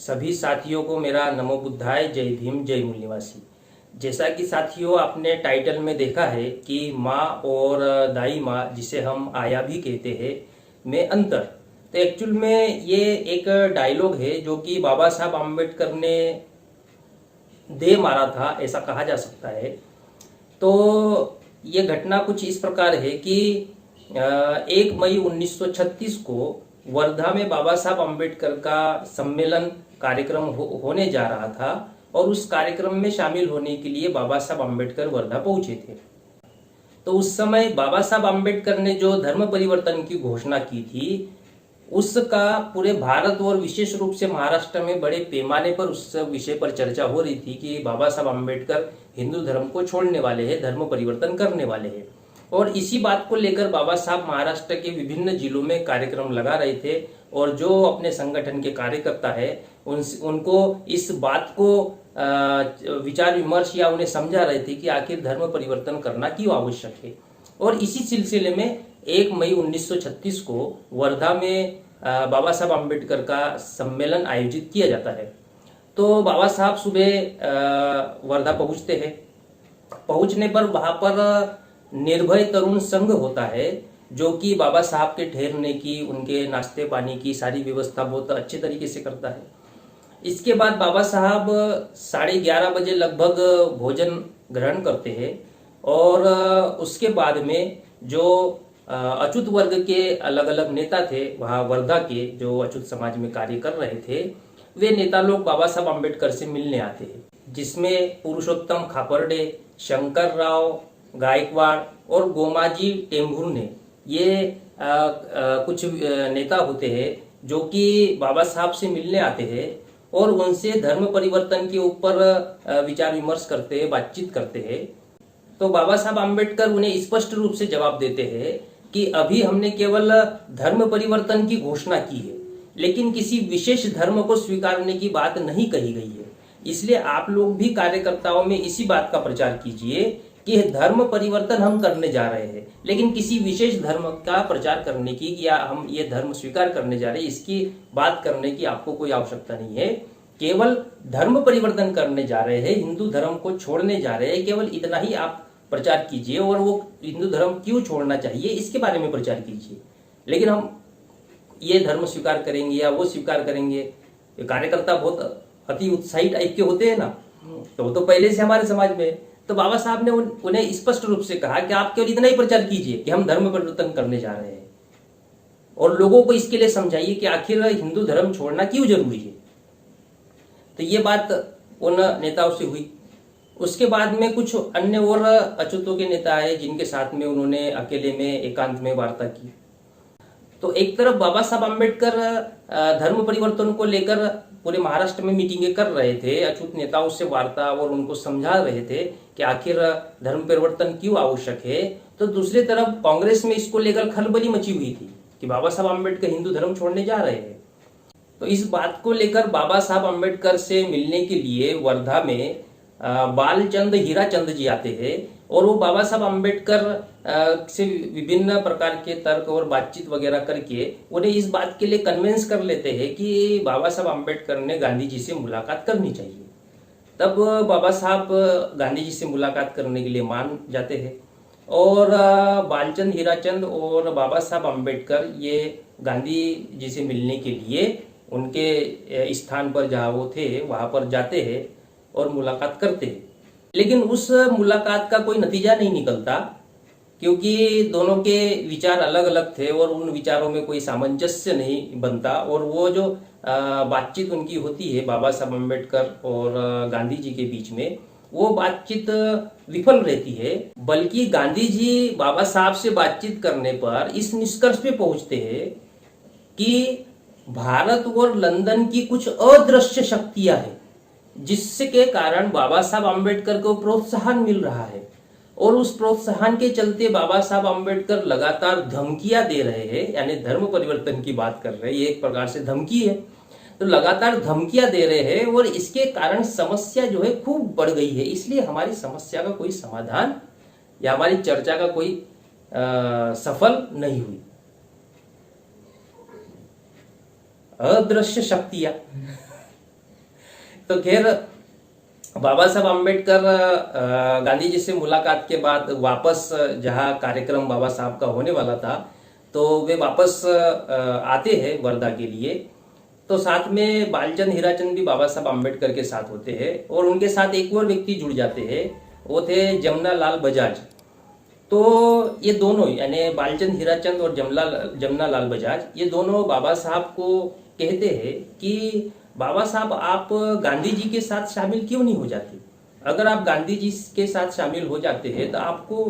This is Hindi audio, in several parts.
सभी साथियों को मेरा नमो बुद्धाय, जय भीम, जय मूल निवासी। जैसा कि साथियों आपने टाइटल में देखा है कि माँ और दाई माँ, जिसे हम आया भी कहते हैं, में अंतर। तो एक्चुअल में ये एक डायलॉग है जो कि बाबा साहब आम्बेडकर ने दे मारा था, ऐसा कहा जा सकता है। तो ये घटना कुछ इस प्रकार है कि 1 मई 1936 को वर्धा में बाबा साहब आम्बेडकर का सम्मेलन कार्यक्रम होने जा रहा था और उस कार्यक्रम में शामिल होने के लिए बाबा साहब आम्बेडकर वर्धा पहुंचे थे। तो उस समय बाबा साहब आम्बेडकर ने जो धर्म परिवर्तन की घोषणा की थी, उसका पूरे भारत और विशेष रूप से महाराष्ट्र में बड़े पैमाने पर उस विषय पर चर्चा हो रही थी कि बाबा साहब आम्बेडकर हिंदू धर्म को छोड़ने वाले हैं, धर्म परिवर्तन करने वाले हैं। और इसी बात को लेकर बाबा साहब महाराष्ट्र के विभिन्न जिलों में कार्यक्रम लगा रहे थे और जो अपने संगठन के कार्यकर्ता है उनको इस बात को विचार विमर्श या उन्हें समझा रहे थे कि आखिर धर्म परिवर्तन करना क्यों आवश्यक है। और इसी सिलसिले में 1 मई 1936 को वर्धा में बाबा साहब आम्बेडकर का सम्मेलन आयोजित किया जाता है। तो बाबा साहब सुबह वर्धा पहुंचते हैं। पहुंचने पर वहां पर निर्भय तरुण संघ होता है जो कि बाबा साहब के ठहरने की, उनके नाश्ते पानी की सारी व्यवस्था बहुत अच्छे तरीके से करता है। इसके बाद बाबा साहब 11:30 बजे लगभग भोजन ग्रहण करते हैं और उसके बाद में जो अछूत वर्ग के अलग अलग नेता थे वहाँ वर्धा के, जो अछूत समाज में कार्य कर रहे थे, वे नेता लोग बाबा साहब आम्बेडकर से मिलने आते हैं, जिसमें पुरुषोत्तम खापर्डे, शंकर राव गायकवाड़ और गोमाजी टेम्भुर ने ये कुछ नेता होते हैं जो कि बाबा साहब से मिलने आते हैं और उनसे धर्म परिवर्तन के ऊपर विचार विमर्श करते हैं, बातचीत करते हैं। तो बाबा साहब आम्बेडकर उन्हें स्पष्ट रूप से जवाब देते हैं कि अभी हमने केवल धर्म परिवर्तन की घोषणा की है, लेकिन किसी विशेष धर्म को स्वीकारने की बात नहीं कही गई है। इसलिए आप लोग भी कार्यकर्ताओं में इसी बात का प्रचार कीजिए कि धर्म परिवर्तन हम करने जा रहे हैं, लेकिन किसी विशेष धर्म का प्रचार करने की या हम ये धर्म स्वीकार करने जा रहे हैं, इसकी बात करने की आपको कोई आवश्यकता नहीं है। केवल धर्म परिवर्तन करने जा रहे हैं, हिंदू धर्म को छोड़ने जा रहे हैं, केवल इतना ही आप प्रचार कीजिए और वो हिंदू धर्म क्यों छोड़ना चाहिए इसके बारे में प्रचार कीजिए। लेकिन हम ये धर्म स्वीकार करेंगे या वो स्वीकार करेंगे, कार्यकर्ता बहुत अति उत्साही टाइप के होते हैं ना, तो वो तो पहले से हमारे समाज में। तो बाबा साहब ने उन्हें स्पष्ट रूप से कहा कि आप केवल इतना ही प्रचार कीजिए कि हम धर्म परिवर्तन करने जा रहे हैं और लोगों को इसके लिए समझाइए कि आखिर हिंदू धर्म छोड़ना क्यों जरूरी है। तो ये बात उन नेताओं से हुई। उसके बाद में कुछ अन्य और अछूतों के नेता आए जिनके साथ में उन्होंने अकेले में एकांत में वार्ता की। तो एक तरफ बाबा साहब आम्बेडकर धर्म परिवर्तन को लेकर पूरे महाराष्ट्र में मीटिंगें कर रहे थे, अछूत नेताओं से वार्ता और उनको समझा रहे थे कि आखिर धर्म परिवर्तन क्यों आवश्यक है। तो दूसरी तरफ कांग्रेस में इसको लेकर खलबली मची हुई थी कि बाबा साहब आम्बेडकर हिंदू धर्म छोड़ने जा रहे हैं। तो इस बात को लेकर बाबा साहब आम्बेडकर से मिलने के लिए वर्धा में बालचंद हीराचंद जी आते हैं और वो बाबा साहब आम्बेडकर से विभिन्न प्रकार के तर्क और बातचीत वगैरह करके उन्हें इस बात के लिए कन्विंस कर लेते हैं कि बाबा साहब आम्बेडकर ने गांधी जी से मुलाकात करनी चाहिए। तब बाबा साहब गांधी जी से मुलाकात करने के लिए मान जाते हैं और बालचंद हीराचंद और बाबा साहब आम्बेडकर ये गांधी जी से मिलने के लिए उनके स्थान पर जहाँ वो थे वहाँ पर जाते हैं और मुलाकात करते हैं। लेकिन उस मुलाकात का कोई नतीजा नहीं निकलता क्योंकि दोनों के विचार अलग अलग थे और उन विचारों में कोई सामंजस्य नहीं बनता और वो जो बातचीत उनकी होती है बाबा साहब आम्बेडकर और गांधी जी के बीच में, वो बातचीत विफल रहती है। बल्कि गांधी जी बाबा साहब से बातचीत करने पर इस निष्कर्ष पे पहुंचते हैं कि भारत और लंदन की कुछ अदृश्य शक्तियां हैं जिसके कारण बाबा साहब आम्बेडकर को प्रोत्साहन मिल रहा है और उस प्रोत्साहन के चलते बाबा साहब आम्बेडकर लगातार धमकियां दे रहे हैं, यानी धर्म परिवर्तन की बात कर रहे हैं, ये एक प्रकार से धमकी है। तो लगातार धमकियां दे रहे हैं और इसके कारण समस्या जो है खूब बढ़ गई है। इसलिए हमारी समस्या का कोई समाधान या हमारी चर्चा का कोई सफल नहीं हुई। अदृश्य शक्तियां तो खैर, बाबा साहब आम्बेडकर गांधी जी से मुलाकात के बाद वापस जहां कार्यक्रम बाबा साहब का होने वाला था, तो वे वापस आते हैं वर्धा के लिए। तो साथ में बालचंद हीराचंद भी बाबा साहब आम्बेडकर के साथ होते हैं, और उनके साथ एक और व्यक्ति जुड़ जाते हैं, वो थे जमना लाल बजाज। तो ये दोनों, यानी बालचंद हीराचंद और जमना लाल बजाज, ये दोनों बाबा साहब को कहते हैं कि बाबा साहब, आप गांधी जी के साथ शामिल क्यों नहीं हो जाते? अगर आप गांधी जी के साथ शामिल हो जाते हैं तो आपको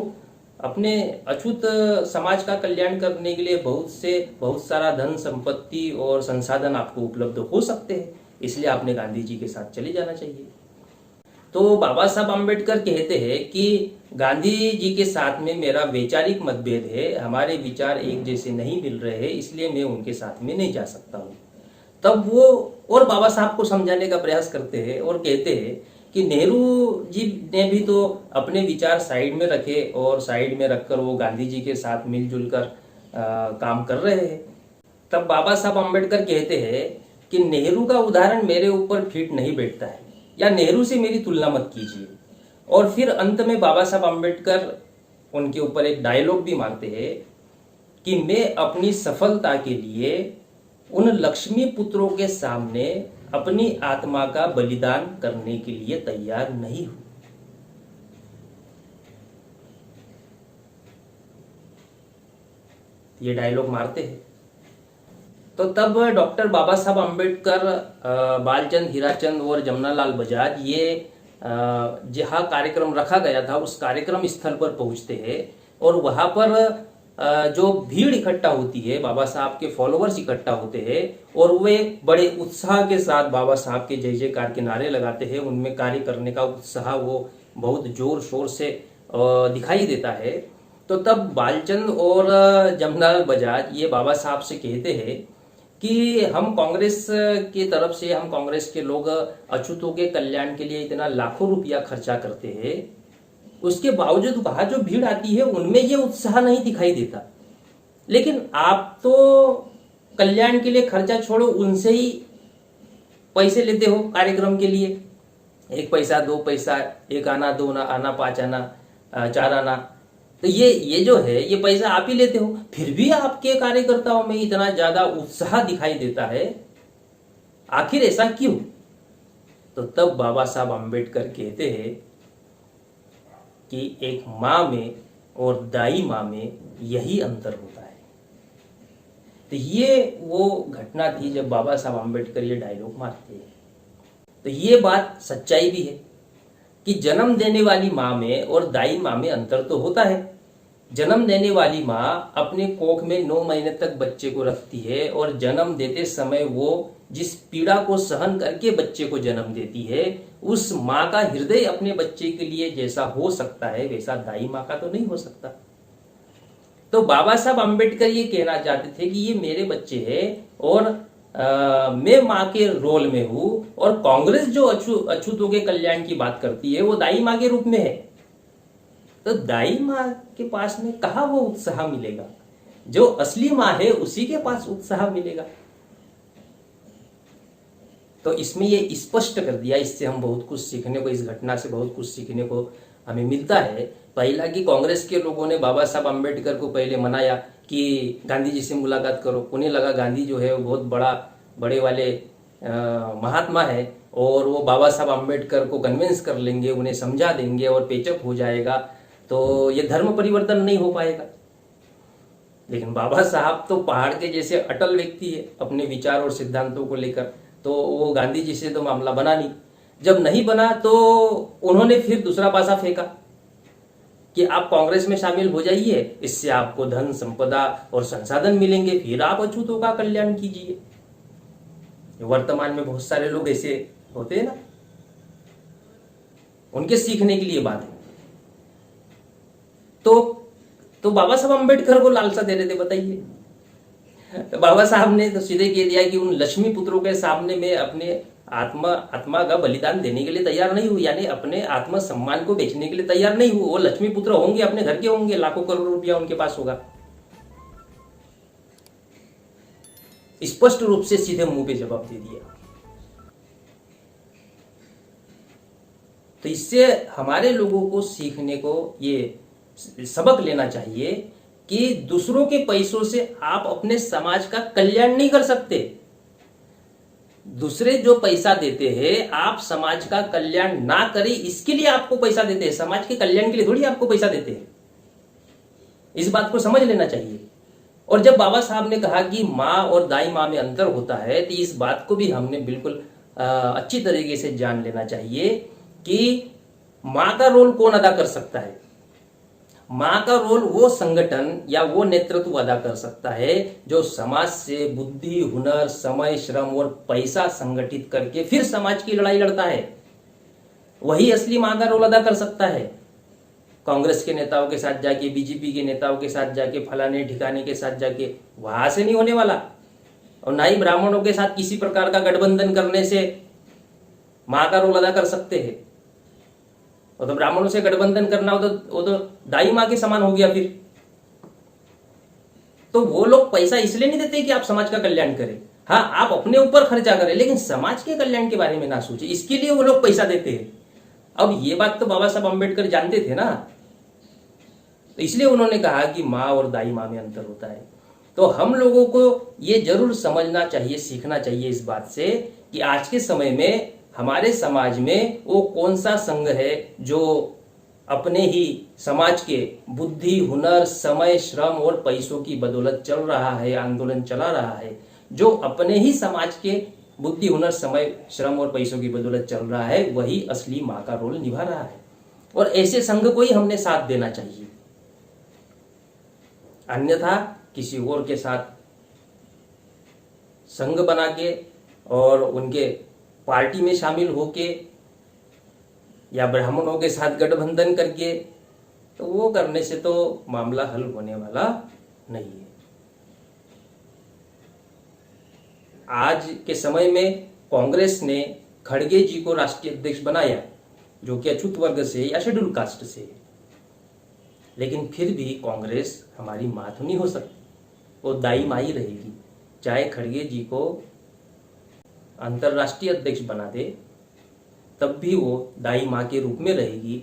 अपने अछूत समाज का कल्याण करने के लिए बहुत सारा धन संपत्ति और संसाधन आपको उपलब्ध हो सकते हैं, इसलिए आपने गांधी जी के साथ चले जाना चाहिए। तो बाबा साहब आम्बेडकर कहते हैं कि गांधी जी के साथ में मेरा वैचारिक मतभेद है, हमारे विचार एक जैसे नहीं मिल रहे हैं, इसलिए मैं उनके साथ में नहीं जा सकता हूँ। तब वो और बाबा साहब को समझाने का प्रयास करते हैं और कहते हैं कि नेहरू जी ने भी तो अपने विचार साइड में रखे, और साइड में रखकर वो गांधी जी के साथ मिलजुल कर काम कर रहे हैं। तब बाबा साहब आम्बेडकर कहते हैं कि नेहरू का उदाहरण मेरे ऊपर फिट नहीं बैठता है, या नेहरू से मेरी तुलना मत कीजिए। और फिर अंत में बाबा साहब आम्बेडकर उनके ऊपर एक डायलॉग भी मारते हैं कि मैं अपनी सफलता के लिए उन लक्ष्मी पुत्रों के सामने अपनी आत्मा का बलिदान करने के लिए तैयार नहीं हूं। ये डायलॉग मारते हैं। तो तब डॉक्टर बाबा साहब आम्बेडकर, बालचंद हीराचंद और जमनालाल बजाज, ये जहां कार्यक्रम रखा गया था उस कार्यक्रम स्थल पर पहुंचते हैं, और वहां पर जो भीड़ इकट्ठा होती है, बाबा साहब के फॉलोअर्स इकट्ठा होते हैं, और वे बड़े उत्साह के साथ बाबा साहब के जय जयकार के नारे लगाते हैं। उनमें कार्य करने का उत्साह वो बहुत जोर शोर से दिखाई देता है। तो तब बालचंद और जमनालाल बजाज ये बाबा साहब से कहते हैं कि हम कांग्रेस की तरफ से, हम कांग्रेस के लोग अछूतों के कल्याण के लिए इतना लाखों रुपया खर्चा करते हैं, उसके बावजूद वहां जो भीड़ आती है उनमें ये उत्साह नहीं दिखाई देता। लेकिन आप तो कल्याण के लिए खर्चा छोड़ो, उनसे ही पैसे लेते हो कार्यक्रम के लिए, 1 पैसा 2 पैसा, 1 आना 2 आना 5 आना 4 आना, तो ये जो है ये पैसा आप ही लेते हो, फिर भी आपके कार्यकर्ताओं में इतना ज्यादा उत्साह दिखाई देता है, आखिर ऐसा क्यों? तो तब बाबा साहब आम्बेडकर कहते हैं कि एक माँ में और दाई माँ में यही अंतर होता है। तो ये वो घटना थी जब बाबा साहब आम्बेडकर ये डायलॉग मारते हैं। तो ये बात सच्चाई भी है कि जन्म देने वाली माँ में और दाई माँ में अंतर तो होता है। जन्म देने वाली माँ अपने कोख में 9 महीने तक बच्चे को रखती है, और जन्म देते समय वो जिस पीड़ा को सहन करके बच्चे को जन्म देती है, उस माँ का हृदय अपने बच्चे के लिए जैसा हो सकता है वैसा दाई माँ का तो नहीं हो सकता। तो बाबा साहब आम्बेडकर ये कहना चाहते थे कि ये मेरे बच्चे हैं, और मैं माँ के रोल में हूं, और कांग्रेस जो अछूतों के कल्याण की बात करती है वो दाई माँ के रूप में है। तो दाई माँ के पास में कहाँ वो उत्साह मिलेगा? जो असली माँ है उसी के पास उत्साह मिलेगा। तो इसमें ये स्पष्ट कर दिया। इससे हम बहुत कुछ सीखने को, इस घटना से बहुत कुछ सीखने को हमें मिलता है। पहला कि कांग्रेस के लोगों ने बाबा साहब आम्बेडकर को पहले मनाया कि गांधी जी से मुलाकात करो। उन्हें लगा गांधी जो है वो बहुत बड़े वाले महात्मा है, और वो बाबा साहब आम्बेडकर को कन्विंस कर लेंगे, उन्हें समझा देंगे और पेचअप हो जाएगा, तो ये धर्म परिवर्तन नहीं हो पाएगा। लेकिन बाबा साहब तो पहाड़ के जैसे अटल व्यक्ति है अपने विचार और सिद्धांतों को लेकर, तो वो गांधी जी से तो मामला बना नहीं। जब नहीं बना तो उन्होंने फिर दूसरा पासा फेंका कि आप कांग्रेस में शामिल हो जाइए, इससे आपको धन संपदा और संसाधन मिलेंगे, फिर आप अछूतों का कल्याण कीजिए। वर्तमान में बहुत सारे लोग ऐसे होते हैं ना, उनके सीखने के लिए बात है। तो बाबा साहब अम्बेडकर को लालसा दे रहे थे, बताइए। तो बाबा साहब ने तो सीधे कह दिया कि उन लक्ष्मी पुत्रों के सामने मैं अपने आत्मा का बलिदान देने के लिए तैयार नहीं हूं, यानी अपने आत्म सम्मान को बेचने के लिए तैयार नहीं हूं। वो लक्ष्मी पुत्र होंगे, अपने घर के होंगे, लाखों करोड़ रुपया उनके पास होगा। स्पष्ट रूप से सीधे मुंह पे जवाब दे दिया। तो इससे हमारे लोगों को सीखने को ये सबक लेना चाहिए कि दूसरों के पैसों से आप अपने समाज का कल्याण नहीं कर सकते। दूसरे जो पैसा देते हैं, आप समाज का कल्याण ना करें इसके लिए आपको पैसा देते हैं, समाज के कल्याण के लिए थोड़ी आपको पैसा देते हैं। इस बात को समझ लेना चाहिए। और जब बाबा साहब ने कहा कि माँ और दाई माँ में अंतर होता है, तो इस बात को भी हमने बिल्कुल अच्छी तरीके से जान लेना चाहिए कि माँ का रोल कौन अदा कर सकता है। माँ का रोल वो संगठन या वो नेतृत्व अदा कर सकता है जो समाज से बुद्धि, हुनर, समय, श्रम और पैसा संगठित करके फिर समाज की लड़ाई लड़ता है। वही असली माँ का रोल अदा कर सकता है। कांग्रेस के नेताओं के साथ जाके, बीजेपी के नेताओं के साथ जाके, फलाने ठिकाने के साथ जाके, वहां से नहीं होने वाला। और ना ही ब्राह्मणों के साथ किसी प्रकार का गठबंधन करने से माँ का रोल अदा कर सकते हैं। और तो ब्राह्मणों से गठबंधन करना हो तो वो तो दाई माँ के समान हो गया फिर। तो वो लोग पैसा इसलिए नहीं देते कि आप समाज का कल्याण करें। हाँ, आप अपने ऊपर खर्चा करें, लेकिन समाज के कल्याण के बारे में ना सोचे, इसके लिए वो लोग पैसा देते हैं। अब ये बात तो बाबा साहब अम्बेडकर जानते थे ना, तो इसलिए उन्होंने कहा कि माँ और दाई माँ में अंतर होता है। तो हम लोगों को ये जरूर समझना चाहिए, सीखना चाहिए इस बात से कि आज के समय में हमारे समाज में वो कौन सा संघ है जो अपने ही समाज के बुद्धि, हुनर, समय, श्रम और पैसों की बदौलत चल रहा है, आंदोलन चला रहा है, जो अपने ही समाज के बुद्धि, हुनर, समय, श्रम और पैसों की बदौलत चल रहा है, वही असली माँ का रोल निभा रहा है। और ऐसे संघ को ही हमने साथ देना चाहिए। अन्यथा किसी और के साथ संघ बना के और उनके पार्टी में शामिल होके या ब्राह्मणों के साथ गठबंधन करके, तो वो करने से तो मामला हल होने वाला नहीं है। आज के समय में कांग्रेस ने खड़गे जी को राष्ट्रीय अध्यक्ष बनाया, जो कि अछूत वर्ग से या शेड्यूल कास्ट से है, लेकिन फिर भी कांग्रेस हमारी मां तो नहीं हो सकती, वो दाई माँ ही रहेगी। चाहे खड़गे जी को अंतर्राष्ट्रीय अध्यक्ष बना दे, तब भी वो दाई माँ के रूप में रहेगी,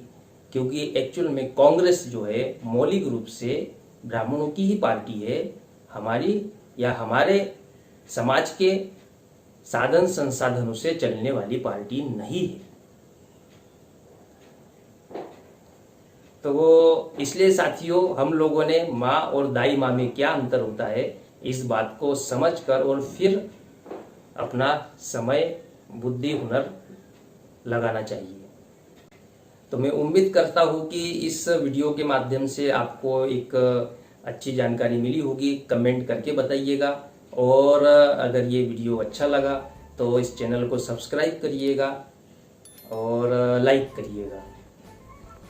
क्योंकि एक्चुअल में कांग्रेस जो है मौलिक रूप से ब्राह्मणों की ही पार्टी है, हमारी या हमारे समाज के साधन संसाधनों से चलने वाली पार्टी नहीं है। तो वो इसलिए साथियों, हम लोगों ने माँ और दाई माँ में क्या अंतर होता है इस बात को समझकर और फिर अपना समय, बुद्धि, हुनर लगाना चाहिए। तो मैं उम्मीद करता हूँ कि इस वीडियो के माध्यम से आपको एक अच्छी जानकारी मिली होगी। कमेंट करके बताइएगा, और अगर ये वीडियो अच्छा लगा तो इस चैनल को सब्सक्राइब करिएगा और लाइक करिएगा।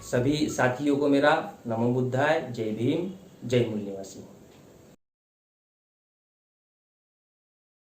सभी साथियों को मेरा नमो बुद्धाय, जय भीम, जय मूल निवासी।